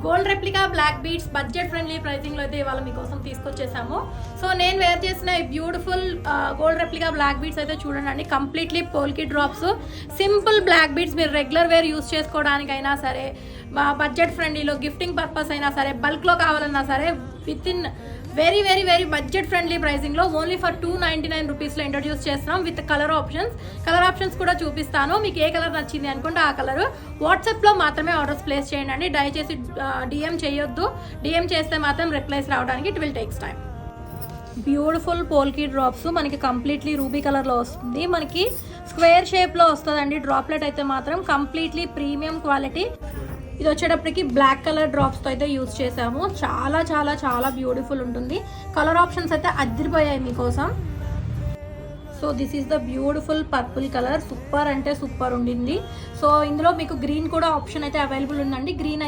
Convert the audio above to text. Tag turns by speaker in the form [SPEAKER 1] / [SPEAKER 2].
[SPEAKER 1] Gold replica black beads budget friendly ప్రైసింగ్లో అయితే ఇవాళ మీకోసం తీసుకొచ్చేసాము. సో నేను వేర్ చేసిన ఈ beautiful gold replica black beads అయితే చూడండి, completely polki drops, simple black beads. మీరు రెగ్యులర్ వేర్ యూస్ చేసుకోవడానికైనా సరే, బడ్జెట్ ఫ్రెండ్లీలో గిఫ్టింగ్ పర్పస్ అయినా సరే, బల్క్లో కావాలన్నా సరే, with in very very very budget friendly ప్రైసింగ్లో ఓన్లీ ఫర్ 299 రూపీస్లో ఇంట్రడ్యూస్ చేస్తున్నాం విత్ కలర్ ఆప్షన్స్ కూడా చూపిస్తాను. మీకు ఏ కలర్ నచ్చింది అనుకుంటే ఆ కలర్. వాట్సాప్లో మాత్రమే ఆర్డర్స్ ప్లేస్ చేయండి, దయచేసి డిఎం చేయొద్దు. డిఎం చేస్తే మాత్రం రిప్లైస్ రావడానికి it will takes time. Beautiful polki drops మనకి కంప్లీట్లీ రూబీ కలర్లో వస్తుంది, మనకి స్క్వేర్ షేప్లో వస్తుందండి. డ్రాప్లెట్ అయితే మాత్రం కంప్లీట్లీ ప్రీమియం క్వాలిటీ. ఇది వచ్చేటప్పటికి బ్లాక్ కలర్ డ్రాప్స్తో అయితే యూజ్ చేసాము. చాలా చాలా చాలా బ్యూటిఫుల్ ఉంటుంది. కలర్ ఆప్షన్స్ అయితే అదిరిపోయాయి మీకోసం. So this is the beautiful purple colour, super అంటే సూపర్ ఉండింది. సో ఇందులో మీకు గ్రీన్ కూడా ఆప్షన్ అయితే అవైలబుల్ ఉందండి. గ్రీన్ అయితే